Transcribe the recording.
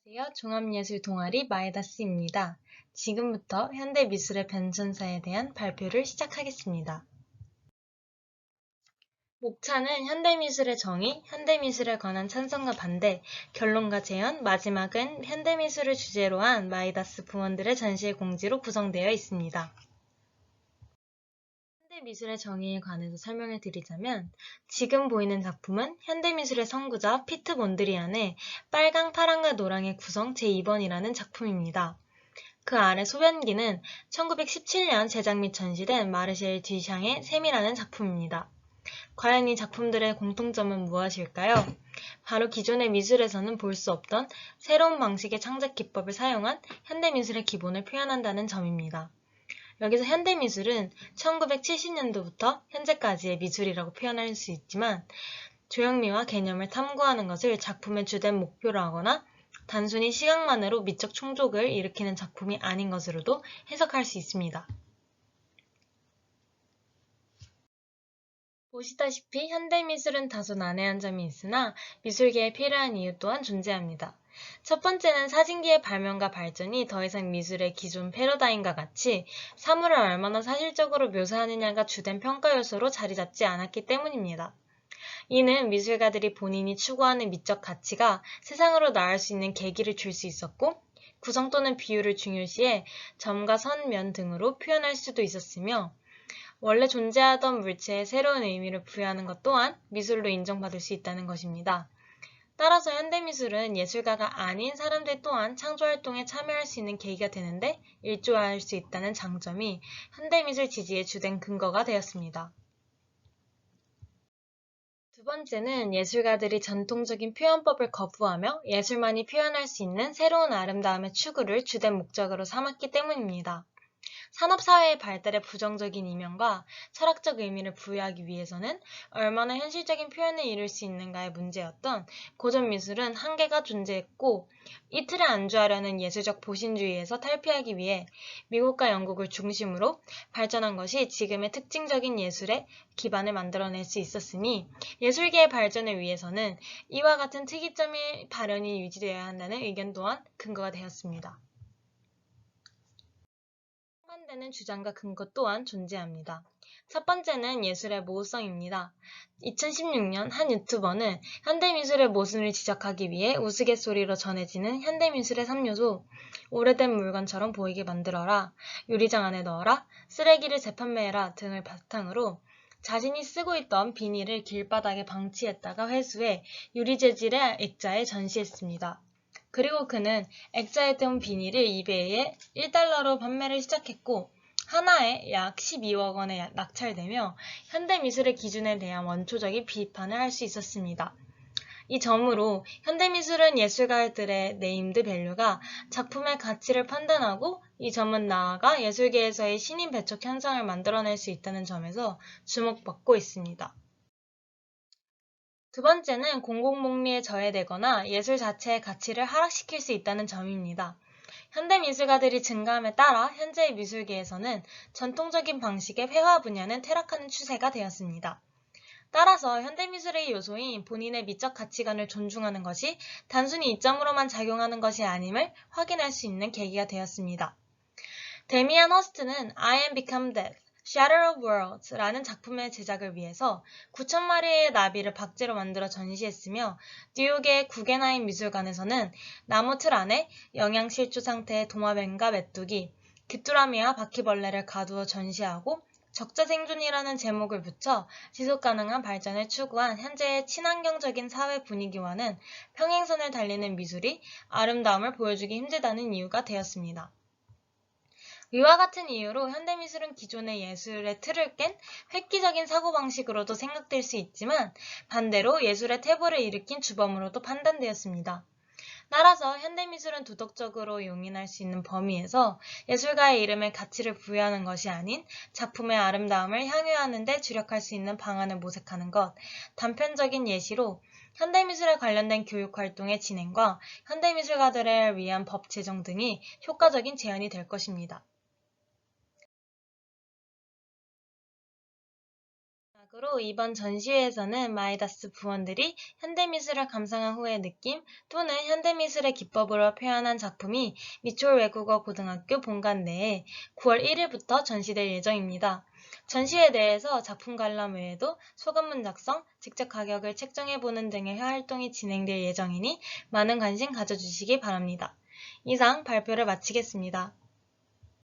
안녕하세요. 종합예술 동아리 마이다스입니다. 지금부터 현대미술의 변천사에 대한 발표를 시작하겠습니다. 목차는 현대미술의 정의, 현대미술에 관한 찬성과 반대, 결론과 재현, 마지막은 현대미술을 주제로 한 마이다스 부원들의 전시의 공지로 구성되어 있습니다. 현대미술의 정의에 관해서 설명을 드리자면 지금 보이는 작품은 현대미술의 선구자 피트 몬드리안의 빨강, 파랑과 노랑의 구성 제2번이라는 작품입니다. 그 아래 소변기는 1917년 제작 및 전시된 마르셀 뒤샹의 샘이라는 작품입니다. 과연 이 작품들의 공통점은 무엇일까요? 바로 기존의 미술에서는 볼 수 없던 새로운 방식의 창작 기법을 사용한 현대미술의 기본을 표현한다는 점입니다. 여기서 현대미술은 1970년도부터 현재까지의 미술이라고 표현할 수 있지만 조형미와 개념을 탐구하는 것을 작품의 주된 목표로 하거나 단순히 시각만으로 미적 충족을 일으키는 작품이 아닌 것으로도 해석할 수 있습니다. 보시다시피 현대미술은 다소 난해한 점이 있으나 미술계에 필요한 이유 또한 존재합니다. 첫 번째는 사진기의 발명과 발전이 더 이상 미술의 기존 패러다임과 같이 사물을 얼마나 사실적으로 묘사하느냐가 주된 평가 요소로 자리 잡지 않았기 때문입니다. 이는 미술가들이 본인이 추구하는 미적 가치가 세상으로 나올 수 있는 계기를 줄 수 있었고 구성 또는 비율을 중요시해 점과 선, 면 등으로 표현할 수도 있었으며 원래 존재하던 물체에 새로운 의미를 부여하는 것 또한 미술로 인정받을 수 있다는 것입니다. 따라서 현대미술은 예술가가 아닌 사람들 또한 창조활동에 참여할 수 있는 계기가 되는데 일조할 수 있다는 장점이 현대미술 지지의 주된 근거가 되었습니다. 두 번째는 예술가들이 전통적인 표현법을 거부하며 예술만이 표현할 수 있는 새로운 아름다움의 추구를 주된 목적으로 삼았기 때문입니다. 산업사회의 발달에 부정적인 이면과 철학적 의미를 부여하기 위해서는 얼마나 현실적인 표현을 이룰 수 있는가의 문제였던 고전 미술은 한계가 존재했고 이 틀에 안주하려는 예술적 보신주의에서 탈피하기 위해 미국과 영국을 중심으로 발전한 것이 지금의 특징적인 예술의 기반을 만들어낼 수 있었으니 예술계의 발전을 위해서는 이와 같은 특이점의 발현이 유지되어야 한다는 의견 또한 근거가 되었습니다. 상반되는 주장과 근거 또한 존재합니다. 첫 번째는 예술의 모호성입니다. 2016년 한 유튜버는 현대미술의 모순을 지적하기 위해 우스갯소리로 전해지는 현대미술의 3요소, 오래된 물건처럼 보이게 만들어라, 유리장 안에 넣어라, 쓰레기를 재판매해라 등을 바탕으로 자신이 쓰고 있던 비닐을 길바닥에 방치했다가 회수해 유리 재질의 액자에 전시했습니다. 그리고 그는 액자에 든 비닐을 이베이에 1달러로 판매를 시작했고 하나에 약 12억 원에 낙찰되며 현대미술의 기준에 대한 원초적인 비판을 할 수 있었습니다. 이 점으로 현대미술은 예술가들의 네임드 밸류가 작품의 가치를 판단하고 이 점은 나아가 예술계에서의 신인 배척 현상을 만들어낼 수 있다는 점에서 주목받고 있습니다. 두 번째는 공공복리에 저해되거나 예술 자체의 가치를 하락시킬 수 있다는 점입니다. 현대미술가들이 증가함에 따라 현재의 미술계에서는 전통적인 방식의 회화 분야는 퇴락하는 추세가 되었습니다. 따라서 현대미술의 요소인 본인의 미적 가치관을 존중하는 것이 단순히 이점으로만 작용하는 것이 아님을 확인할 수 있는 계기가 되었습니다. 데미안 허스트는 I Am Become Death, Shatter of Worlds 라는 작품의 제작을 위해서 9,000마리의 나비를 박제로 만들어 전시했으며 뉴욕의 구겐하임 미술관에서는 나무 틀 안에 영양실조 상태의 도마뱀과 메뚜기, 귀뚜라미와 바퀴벌레를 가두어 전시하고 적자생존이라는 제목을 붙여 지속가능한 발전을 추구한 현재의 친환경적인 사회 분위기와는 평행선을 달리는 미술이 아름다움을 보여주기 힘들다는 이유가 되었습니다. 이와 같은 이유로 현대미술은 기존의 예술의 틀을 깬 획기적인 사고방식으로도 생각될 수 있지만 반대로 예술의 퇴보를 일으킨 주범으로도 판단되었습니다. 따라서 현대미술은 도덕적으로 용인할 수 있는 범위에서 예술가의 이름에 가치를 부여하는 것이 아닌 작품의 아름다움을 향유하는 데 주력할 수 있는 방안을 모색하는 것, 단편적인 예시로 현대미술에 관련된 교육활동의 진행과 현대미술가들을 위한 법 제정 등이 효과적인 제안이 될 것입니다. 마지막으로 이번 전시회에서는 마이다스 부원들이 현대미술을 감상한 후의 느낌 또는 현대미술의 기법으로 표현한 작품이 미추홀 외국어 고등학교 본관 내에 9월 1일부터 전시될 예정입니다. 전시회 내에서 작품 관람 외에도 소감문 작성, 직접 가격을 책정해보는 등의 활동이 진행될 예정이니 많은 관심 가져주시기 바랍니다. 이상 발표를 마치겠습니다.